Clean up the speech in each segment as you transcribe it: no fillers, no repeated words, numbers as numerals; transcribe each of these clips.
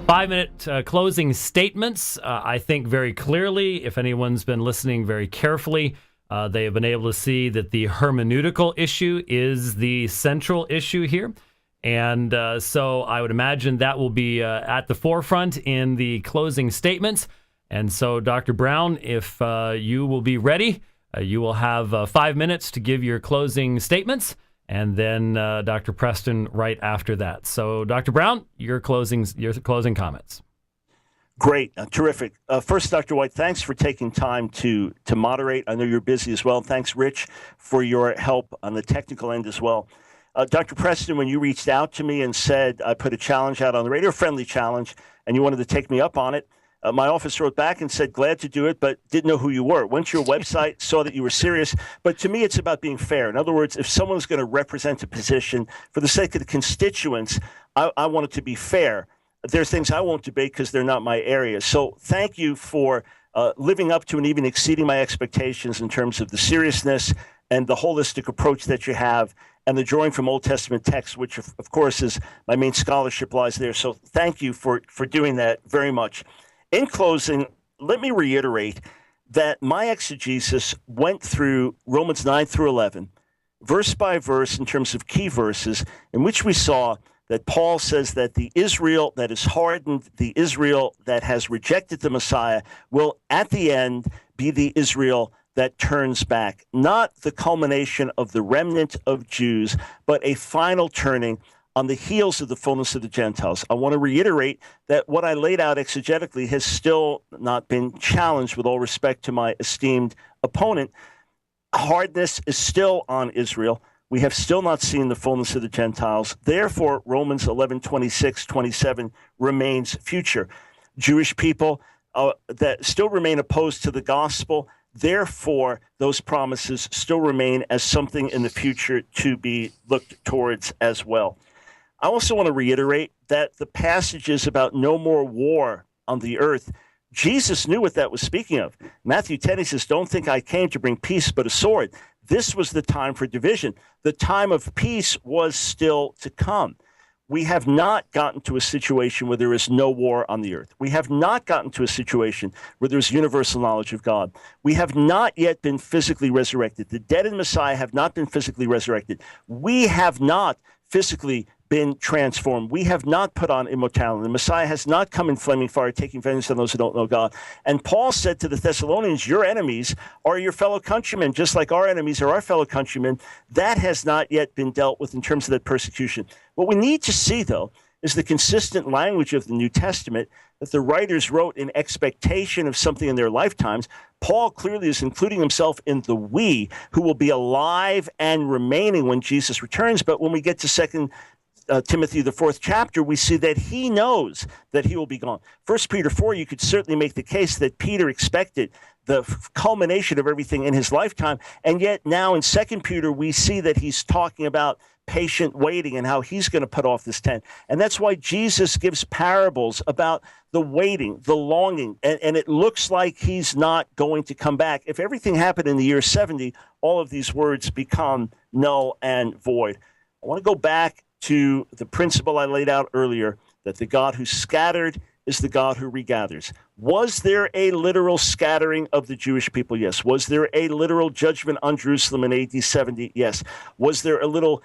5-minute closing statements. I think very clearly, if anyone's been listening very carefully, they have been able to see that the hermeneutical issue is the central issue here. And so I would imagine that will be at the forefront in the closing statements. And so, Dr. Brown, if you will be ready, you will have 5 minutes to give your closing statements, and then Dr. Preston right after that. So, Dr. Brown, your closing comments. Great. Terrific. First, Dr. White, thanks for taking time to moderate. I know you're busy as well. Thanks, Rich, for your help on the technical end as well. Dr. Preston, when you reached out to me and said I put a challenge out on the radio, a friendly challenge, and you wanted to take me up on it, my office wrote back and said, glad to do it, but didn't know who you were. Went to your website, saw that you were serious. But to me, it's about being fair. In other words, if someone's going to represent a position for the sake of the constituents, I want it to be fair. There's things I won't debate because they're not my area. So thank you for living up to and even exceeding my expectations in terms of the seriousness and the holistic approach that you have, and the drawing from Old Testament texts, which, of course, is my main scholarship lies there. So thank you for doing that very much. In closing, let me reiterate that my exegesis went through Romans 9 through 11, verse by verse in terms of key verses, in which we saw that Paul says that the Israel that is hardened, the Israel that has rejected the Messiah, will at the end be the Israel that turns back. Not the culmination of the remnant of Jews, but a final turning on the heels of the fullness of the Gentiles. I want to reiterate that what I laid out exegetically has still not been challenged, with all respect to my esteemed opponent. Hardness is still on Israel. We have still not seen the fullness of the Gentiles. Therefore, Romans 11:26-27 remains future. Jewish people that still remain opposed to the gospel, therefore, those promises still remain as something in the future to be looked towards as well. I also want to reiterate that the passages about no more war on the earth, Jesus knew what that was speaking of. Matthew 10, he says, don't think I came to bring peace but a sword. This was the time for division. The time of peace was still to come. We have not gotten to a situation where there is no war on the earth. We have not gotten to a situation where there is universal knowledge of God. We have not yet been physically resurrected. The dead in Messiah have not been physically resurrected. We have not physically been transformed. We have not put on immortality. The Messiah has not come in flaming fire, taking vengeance on those who don't know God. And Paul said to the Thessalonians, your enemies are your fellow countrymen, just like our enemies are our fellow countrymen. That has not yet been dealt with in terms of that persecution. What we need to see, though, is the consistent language of the New Testament that the writers wrote in expectation of something in their lifetimes. Paul clearly is including himself in the we, who will be alive and remaining when Jesus returns. But when we get to 2 Timothy, the 4th chapter, we see that he knows that he will be gone. 1 Peter 4, you could certainly make the case that Peter expected the culmination of everything in his lifetime. And yet now in 2 Peter, we see that he's talking about patient waiting and how he's going to put off this tent. And that's why Jesus gives parables about the waiting, the longing, and it looks like he's not going to come back. If everything happened in the year 70, all of these words become null and void. I want to go back to the principle I laid out earlier, that the God who scattered is the God who regathers. Was there a literal scattering of the Jewish people? Yes. Was there a literal judgment on Jerusalem in AD 70? Yes. Was there a literal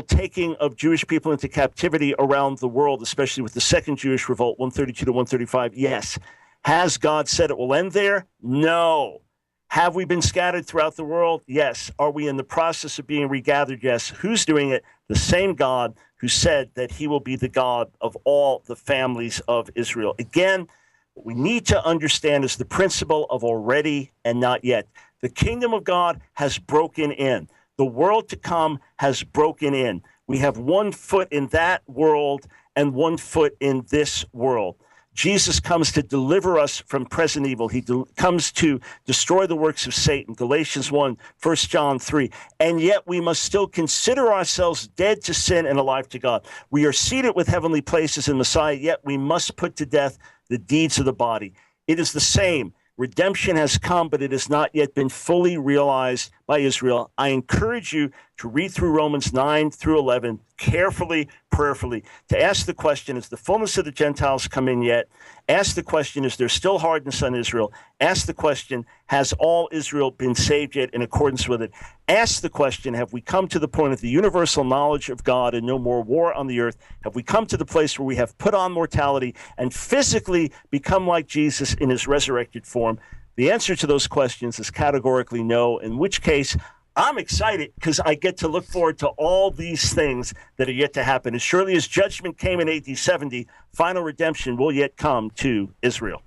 taking of Jewish people into captivity around the world, especially with the Second Jewish Revolt, 132 to 135? Yes. Has God said it will end there? No. Have we been scattered throughout the world? Yes. Are we in the process of being regathered? Yes. Who's doing it? The same God who said that he will be the God of all the families of Israel. Again, what we need to understand is the principle of already and not yet. The kingdom of God has broken in. The world to come has broken in. We have one foot in that world and one foot in this world. Jesus comes to deliver us from present evil. He comes to destroy the works of Satan, Galatians 1, 1 John 3. And yet we must still consider ourselves dead to sin and alive to God. We are seated with heavenly places in Messiah, yet we must put to death the deeds of the body. It is the same. Redemption has come, but it has not yet been fully realized by Israel. I encourage you to to read through Romans 9 through 11 carefully, prayerfully, to ask the question, is the fullness of the Gentiles come in yet? Ask the question, is there still hardness on Israel? Ask the question, has all Israel been saved yet in accordance with it? Ask the question, have we come to the point of the universal knowledge of God and no more war on the earth? Have we come to the place where we have put on mortality and physically become like Jesus in his resurrected form? The answer to those questions is categorically no, in which case I'm excited because I get to look forward to all these things that are yet to happen. As surely as judgment came in AD 70, final redemption will yet come to Israel.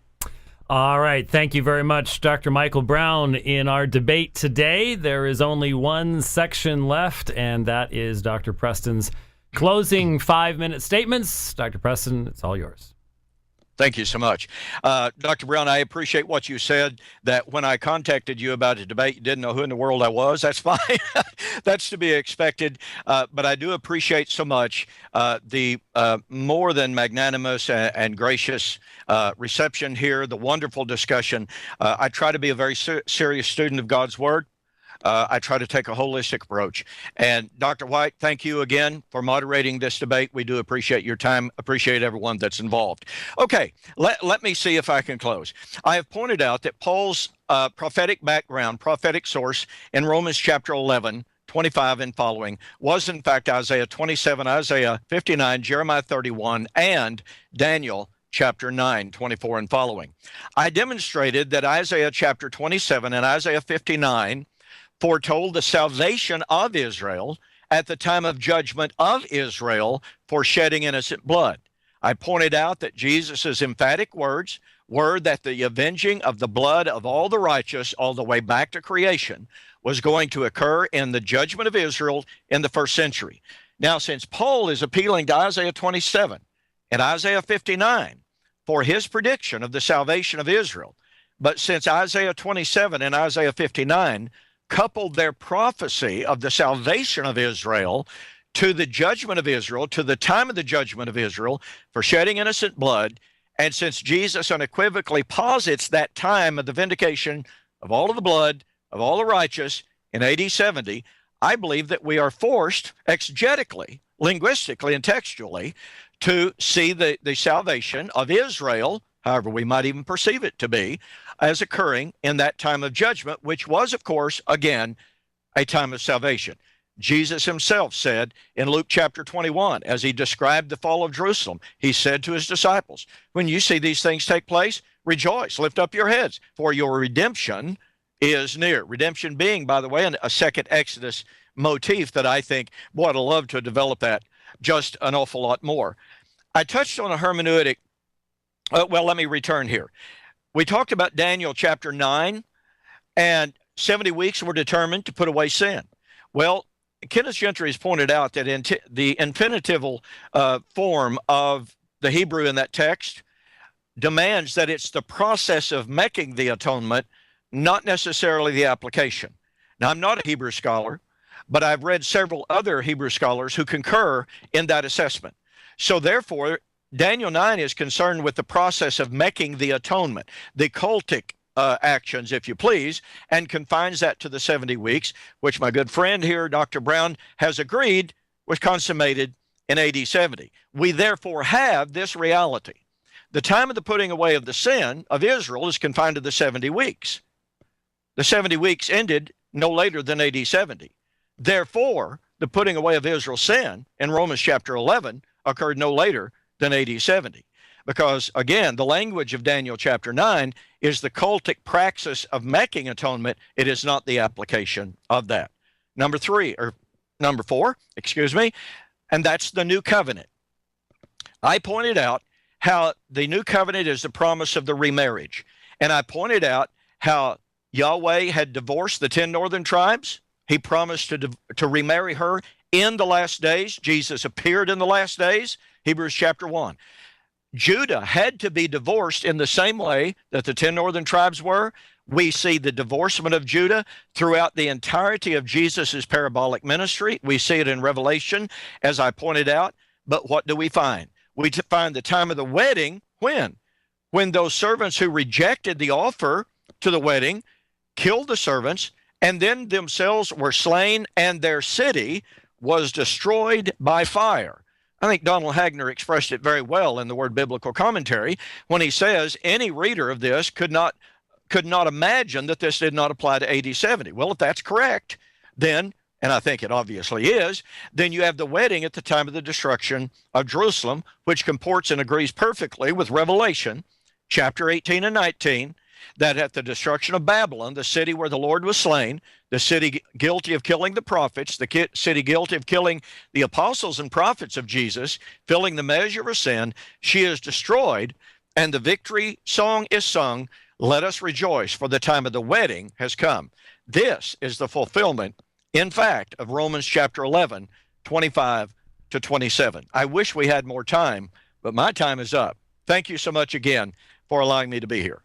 All right. Thank you very much, Dr. Michael Brown. In our debate today, there is only one section left, and that is Dr. Preston's closing 5-minute statements. Dr. Preston, it's all yours. Thank you so much. Dr. Brown, I appreciate what you said, that when I contacted you about a debate, you didn't know who in the world I was. That's fine. That's to be expected. But I do appreciate so much the more than magnanimous and gracious reception here, the wonderful discussion. I try to be a very serious student of God's Word. I try to take a holistic approach. And Dr. White, thank you again for moderating this debate. We do appreciate your time, appreciate everyone that's involved. Okay, let me see if I can close. I have pointed out that Paul's prophetic background, prophetic source in Romans chapter 11, 25 and following was in fact Isaiah 27, Isaiah 59, Jeremiah 31, and Daniel chapter 9, 24 and following. I demonstrated that Isaiah chapter 27 and Isaiah 59 foretold the salvation of Israel at the time of judgment of Israel for shedding innocent blood. I pointed out that Jesus' emphatic words were that the avenging of the blood of all the righteous all the way back to creation was going to occur in the judgment of Israel in the first century. Now, since Paul is appealing to Isaiah 27 and Isaiah 59 for his prediction of the salvation of Israel, but since Isaiah 27 and Isaiah 59 coupled their prophecy of the salvation of Israel to the judgment of Israel, to the time of the judgment of Israel for shedding innocent blood, and since Jesus unequivocally posits that time of the vindication of all of the blood, of all the righteous in AD 70, I believe that we are forced exegetically, linguistically, and textually to see the salvation of Israel, however we might even perceive it to be, as occurring in that time of judgment, which was, of course, again, a time of salvation. Jesus himself said in Luke chapter 21, as he described the fall of Jerusalem, he said to his disciples, when you see these things take place, rejoice, lift up your heads, for your redemption is near. Redemption being, by the way, a second Exodus motif that I think, boy, I'd love to develop that just an awful lot more. I touched on a hermeneutic. Well, let me return here. We talked about Daniel chapter 9, and 70 weeks were determined to put away sin. Well, Kenneth Gentry has pointed out that the infinitival form of the Hebrew in that text demands that it's the process of making the atonement, not necessarily the application. Now, I'm not a Hebrew scholar, but I've read several other Hebrew scholars who concur in that assessment. So therefore, Daniel 9 is concerned with the process of making the atonement, the cultic actions, if you please, and confines that to the 70 weeks, which my good friend here, Dr. Brown, has agreed was consummated in AD 70. We therefore have this reality. The time of the putting away of the sin of Israel is confined to the 70 weeks. The 70 weeks ended no later than AD 70. Therefore, the putting away of Israel's sin in Romans chapter 11 occurred no later than AD 70. Because, again, the language of Daniel chapter 9 is the cultic praxis of making atonement. It is not the application of that. Number 4, and that's the new covenant. I pointed out how the new covenant is the promise of the remarriage. And I pointed out how Yahweh had divorced the 10 northern tribes. He promised to remarry her in the last days. Jesus appeared in the last days. Hebrews chapter 1. Judah had to be divorced in the same way that the 10 northern tribes were. We see the divorcement of Judah throughout the entirety of Jesus' parabolic ministry. We see it in Revelation, as I pointed out. But what do we find? We find the time of the wedding, when? When those servants who rejected the offer to the wedding killed the servants and then themselves were slain, and their city was destroyed by fire. I think Donald Hagner expressed it very well in the Word Biblical Commentary when he says any reader of this could not imagine that this did not apply to AD 70. Well, if that's correct, then, and I think it obviously is, then you have the wedding at the time of the destruction of Jerusalem, which comports and agrees perfectly with Revelation chapter 18 and 19, that at the destruction of Babylon, the city where the Lord was slain, the city guilty of killing the prophets, the city guilty of killing the apostles and prophets of Jesus, filling the measure of her sin, she is destroyed, and the victory song is sung, let us rejoice, for the time of the wedding has come. This is the fulfillment, in fact, of Romans chapter 11, 25 to 27. I wish we had more time, but my time is up. Thank you so much again for allowing me to be here.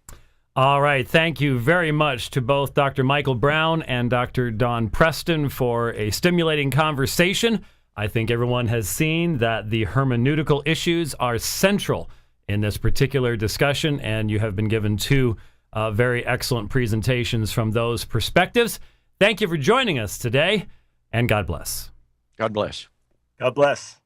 All right. Thank you very much to both Dr. Michael Brown and Dr. Don Preston for a stimulating conversation. I think everyone has seen that the hermeneutical issues are central in this particular discussion, and you have been given two very excellent presentations from those perspectives. Thank you for joining us today, and God bless. God bless. God bless.